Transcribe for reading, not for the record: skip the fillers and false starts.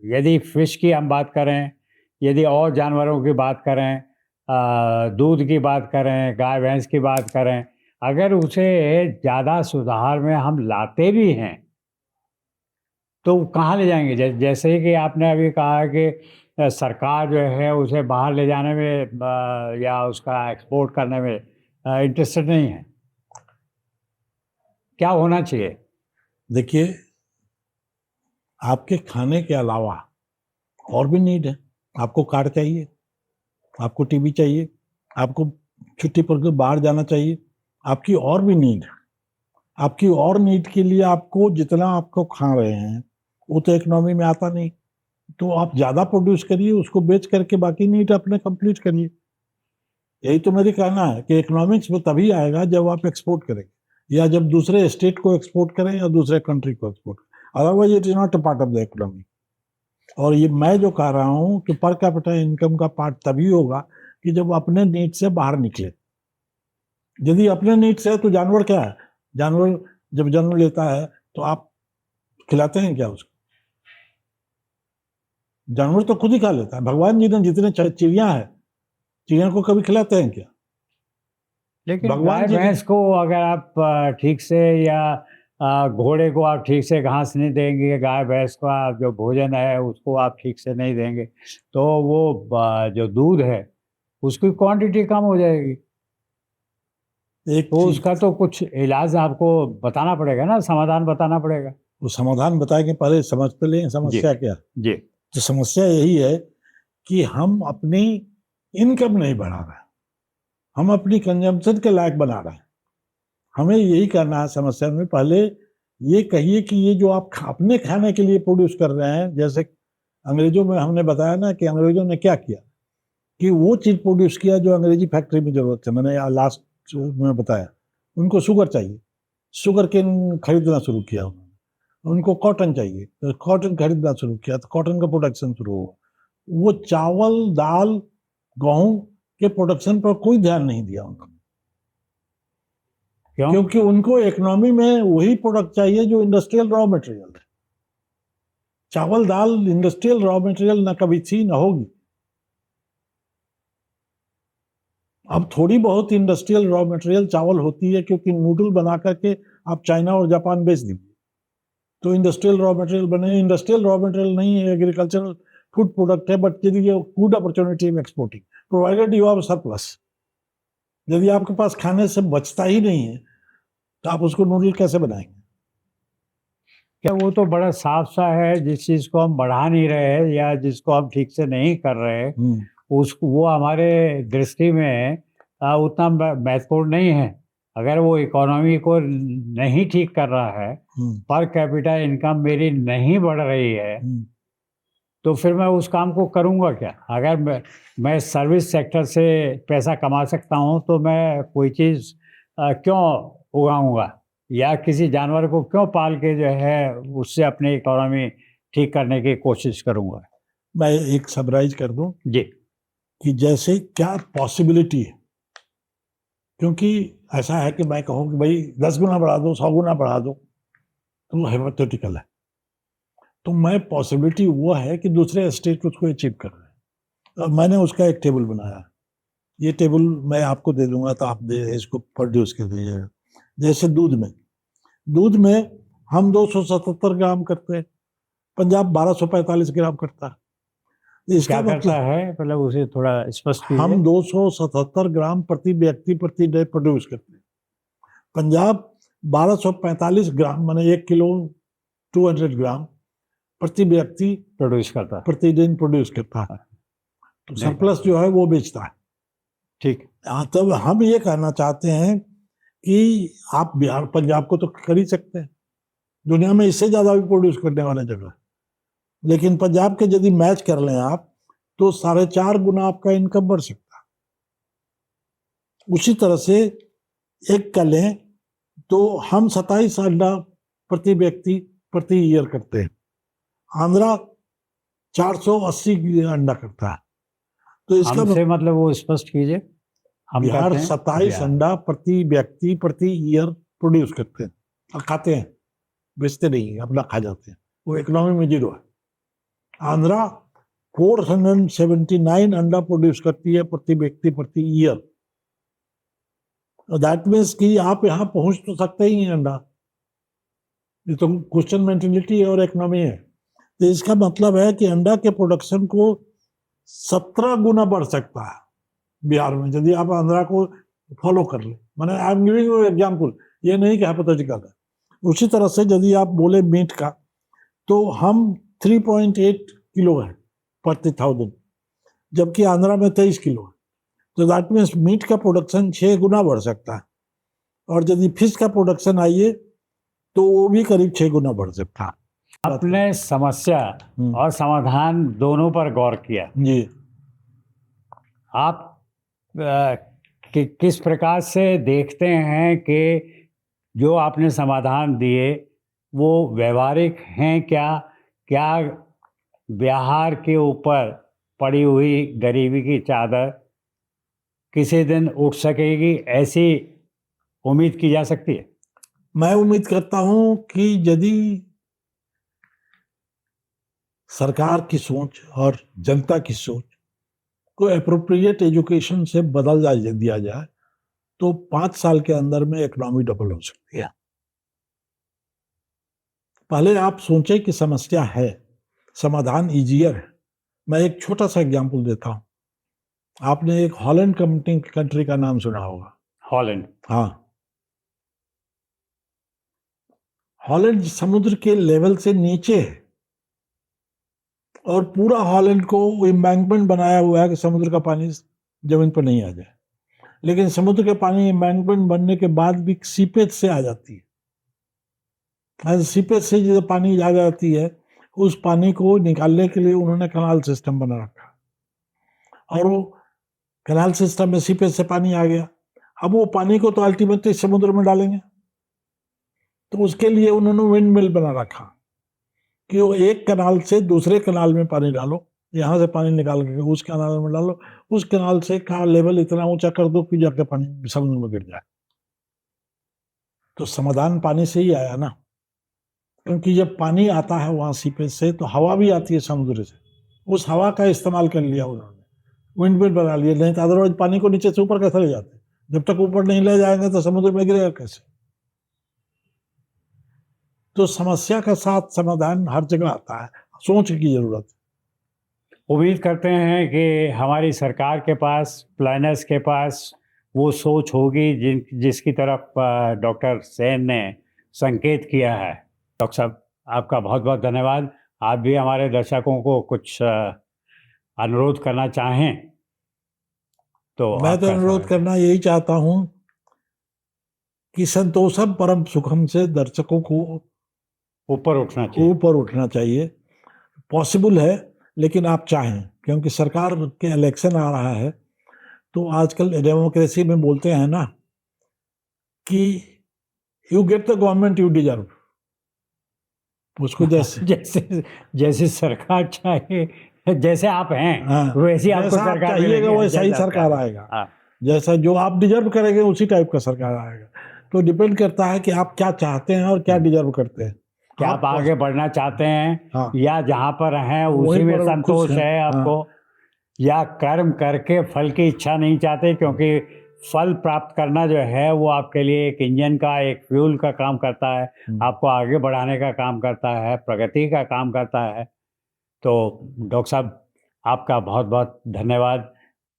यदि फिश की हम बात करें, यदि और जानवरों की बात करें, दूध की बात करें, गाय भैंस की बात करें, अगर उसे ज़्यादा सुधार में हम लाते भी हैं तो कहाँ ले जाएंगे? जैसे कि आपने अभी कहा कि सरकार जो है उसे बाहर ले जाने में या उसका एक्सपोर्ट करने में इंटरेस्टेड नहीं है। क्या होना चाहिए? देखिए, आपके खाने के अलावा और भी नीड है। आपको कार चाहिए, आपको टीवी चाहिए, आपको छुट्टी पर बाहर जाना चाहिए, आपकी और भी नीड है। आपकी और नीड के लिए आपको जितना आपको खा रहे हैं वो तो इकोनॉमी में आता नहीं, तो आप ज़्यादा प्रोड्यूस करिए, उसको बेच करके बाकी नीड अपने कंप्लीट करिए। यही तो मेरी कहना है कि इकोनॉमिक्स में तभी आएगा जब आप एक्सपोर्ट करेंगे, या जब दूसरे स्टेट को एक्सपोर्ट करें या दूसरे कंट्री को एक्सपोर्ट करें, otherwise it is not a part of the economy. और ये मैं जो कह रहा हूँ कि पर कैपिटा इनकम का पार्ट तभी होगा कि जब अपने नीड से बाहर निकले। यदि अपने नीड से है तो जानवर क्या है? जानवर जब जन्म लेता है तो आप खिलाते हैं क्या उसको? जानवर तो खुद ही खा लेता है। भगवान जी ने जितने चिड़िया है, चिड़िया को कभी खिलाते हैं क्या? लेकिन भगवान गाय जी ने भैंस को अगर आप ठीक से, या घोड़े को आप ठीक से घास नहीं देंगे, गाय भैंस का जो भोजन है उसको आप ठीक से नहीं देंगे, तो वो जो दूध है उसकी क्वांटिटी कम हो जाएगी। एक तो चीज, उसका तो कुछ इलाज आपको बताना पड़ेगा ना, समाधान बताना पड़ेगा। वो समाधान बताएंगे, पहले समझ तो लें जी समस्या क्या। जी। तो समस्या यही है कि हम अपनी इनकम नहीं बढ़ा रहे, हम अपनी कंजम्पशन के लायक बना रहे हैं। हमें यही करना है समस्या में। पहले ये कहिए कि ये जो आप अपने खाने के लिए प्रोड्यूस कर रहे हैं, जैसे अंग्रेजों में हमने बताया ना कि अंग्रेजों ने क्या किया कि वो चीज प्रोड्यूस किया जो अंग्रेजी फैक्ट्री में जरूरत है। मैंने लास्ट में बताया, उनको शुगर चाहिए, शुगर केन खरीदना शुरू किया उन्होंने। उनको कॉटन चाहिए तो कॉटन खरीदना शुरू किया, तो कॉटन का प्रोडक्शन शुरू हुआ। वो चावल, दाल, गेहूं के प्रोडक्शन पर कोई ध्यान नहीं दिया उन्होंने, क्यों? क्योंकि उनको इकोनॉमी में वही प्रोडक्ट चाहिए जो इंडस्ट्रियल रॉ मटेरियल है। चावल दाल इंडस्ट्रियल रॉ मटेरियल ना कभी थी ना होगी। अब थोड़ी बहुत इंडस्ट्रियल रॉ मटेरियल चावल होती है, क्योंकि नूडल बना करके आप चाइना और जापान बेच दीजिए तो इंडस्ट्रियल रॉ मटेरियल बने। इंडस्ट्रियल रॉ मटेरियल नहीं है, एग्रीकल्चरल फूड प्रोडक्ट है, बट यदि ये good opportunity in exporting provided you have surplus. यदि आपके पास खाने से बचता ही नहीं है तो आप उसको नूडल कैसे बनाएंगे? क्या वो तो बड़ा साफ सा है, जिस चीज़ को हम बढ़ा नहीं रहे या जिसको हम ठीक से नहीं कर रहे, उस वो हमारे दृष्टि में उतना महत्वपूर्ण नहीं है। अगर वो इकोनॉमी को नहीं ठीक कर रहा है, पर कैपिटा इनकम मेरी नहीं बढ़ रही है, तो फिर मैं उस काम को करूँगा क्या? अगर मैं सर्विस सेक्टर से पैसा कमा सकता हूँ तो मैं कोई चीज़ क्यों उगाऊंगा, या किसी जानवर को क्यों पाल के जो है उससे अपनी इकोनॉमी ठीक करने की कोशिश करूँगा। मैं एक समराइज कर दूं जी। कि जैसे क्या पॉसिबिलिटी है, क्योंकि ऐसा है कि मैं कहूँ कि भाई 10 गुना बढ़ा दो, 100 गुना बढ़ा दो, तो वो हाइपोथेटिकल है। तो मैं पॉसिबिलिटी वो है कि दूसरे स्टेट उसको अचीव कर रहे हैं। और मैंने उसका एक टेबल बनाया। ये टेबल मैं आपको दे दूंगा तो आप इसको प्रोड्यूस कर दीजिएगा। जैसे दूध में हम 277 ग्राम करते हैं, पंजाब 1245 ग्राम करता है। क्या करता है, मतलब उसे थोड़ा स्पष्ट कीजिए। हम 277 ग्राम प्रति व्यक्ति प्रति डे प्रोड्यूस करते हैं। पंजाब 1245 ग्राम माने 1 किलो 200 ग्राम प्रति व्यक्ति प्रोड्यूस करता है, प्रतिदिन प्रोड्यूस करता है। तो सरप्लस जो है वो बेचता है। ठीक। तब हम ये कहना चाहते हैं कि आप बिहार पंजाब को तो कर ही सकते हैं, दुनिया में इससे ज्यादा भी प्रोड्यूस करने वाले जगह, लेकिन पंजाब के यदि मैच कर लें आप तो 4.5 गुना आपका इनकम बढ़ सकता है। उसी तरह से एक कर लें तो हम 27 अंडा प्रति व्यक्ति प्रति ईयर करते हैं, आंध्रा 480 अंडा करता है। तो इसका मतलब वो स्पष्ट कीजिए। हम बिहार 27 अंडा प्रति व्यक्ति प्रति ईयर प्रोड्यूस करते हैं और खाते हैं, बेचते नहीं, अपना खा जाते हैं। वो इकोनॉमी में जीरो है। आंध्रा 479 अंडा प्रोड्यूस करती है प्रति व्यक्ति प्रति ईयर। दैट मीन्स कि आप यहाँ पहुंच तो सकते ही नहीं अंडा। ये तो क्वेश्चन मेंटेलिटी और इकोनॉमी है। तो इसका मतलब है कि अंडा के प्रोडक्शन को 17 गुना बढ़ सकता है बिहार में, यदि आप आंध्रा को फॉलो कर ले। मैंने I am giving you example, ये नहीं कि हाइपोथेटिकल है। उसी तरह से यदि आप बोले मीट का, तो हम 3.8 किलो है प्रति 1000, जबकि आंध्रा में 23 किलो है। तो दैट मीन्स मीट का प्रोडक्शन 6 गुना बढ़ सकता है, और यदि फिश का प्रोडक्शन आइए तो वो भी करीब 6 गुना बढ़ सकता है। आपने समस्या और समाधान दोनों पर गौर किया जी। आप किस प्रकार से देखते हैं कि जो आपने समाधान दिए वो व्यवहारिक हैं क्या? क्या बिहार के ऊपर पड़ी हुई गरीबी की चादर किसी दिन उठ सकेगी, ऐसी उम्मीद की जा सकती है? मैं उम्मीद करता हूं कि यदि सरकार की सोच और जनता की सोच को एप्रोप्रिएट एजुकेशन से बदल दिया जाए तो 5 साल के अंदर में इकोनॉमी डबल हो सकती है। पहले आप सोचें कि समस्या है, समाधान इजियर है। मैं एक छोटा सा एग्जांपल देता हूं। आपने एक हॉलैंड कंट्री का नाम सुना होगा। हॉलैंड? हाँ। हॉलैंड समुद्र के लेवल से नीचे है, और पूरा हॉलैंड को एम्बैंकमेंट बनाया हुआ है कि समुद्र का पानी जमीन पर नहीं आ जाए। लेकिन समुद्र के पानी एम्बैंकमेंट बनने के बाद भी सीपेज से आ जाती है। सीपेज से जो पानी आ जाती है, उस पानी को निकालने के लिए उन्होंने कनाल सिस्टम बना रखा, और वो कनाल सिस्टम में सीपेज से पानी आ गया। अब वो पानी को तो अल्टीमेटली समुद्र में डालेंगे, तो उसके लिए उन्होंने विंड मिल बना रखा कि वो एक कनाल से दूसरे कनाल में पानी डालो, यहाँ से पानी निकाल के उस कनाल में डालो, उस कनाल से का लेवल इतना ऊंचा कर दो कि जाके पानी समुद्र में गिर जाए। तो समाधान पानी से ही आया ना, क्योंकि जब पानी आता है वहां सीपेज से, तो हवा भी आती है समुद्र से। उस हवा का इस्तेमाल कर लिया उन्होंने, विंड मिल बना लिया। नहीं तो अदरवाइज पानी को नीचे से ऊपर कैसे ले जाते? जब तक ऊपर नहीं ले जाएंगे तो समुद्र में गिरेगा कैसे? तो समस्या का साथ समाधान हर जगह आता है, सोच की जरूरत है। उम्मीद करते हैं कि हमारी सरकार के पास, प्लानर्स के पास वो सोच होगी जिसकी तरफ डॉक्टर सेन ने संकेत किया है। डॉक्टर साहब, आपका बहुत बहुत धन्यवाद। आप भी हमारे दर्शकों को कुछ अनुरोध करना चाहें तो? मैं तो अनुरोध करना यही चाहता हूं कि संतोषम परम सुखम से दर्शकों को ऊपर उठना चाहिए। पॉसिबल है, लेकिन आप चाहें, क्योंकि सरकार के इलेक्शन आ रहा है। तो आजकल डेमोक्रेसी में बोलते हैं ना कि you get the government you deserve. उसको जैसे सरकार चाहे, जैसे आप हैं, हाँ, वैसी आपको सरकार चाहिएगा वैसा ही सरकार आएगा। हाँ। जैसा जो आप डिजर्व करेंगे उसी टाइप का सरकार आएगा। तो डिपेंड करता है कि आप क्या चाहते हैं और क्या डिजर्व करते हैं। क्या आप आगे बढ़ना चाहते हैं? हाँ। या जहां पर हैं उसी में संतोष है आपको? हाँ। या कर्म करके फल की इच्छा नहीं चाहते? क्योंकि फल प्राप्त करना जो है वो आपके लिए एक इंजन का, एक फ्यूल का काम करता है, आपको आगे बढ़ाने का काम करता है, प्रगति का काम करता है। तो डॉक्टर साहब, आपका बहुत बहुत धन्यवाद।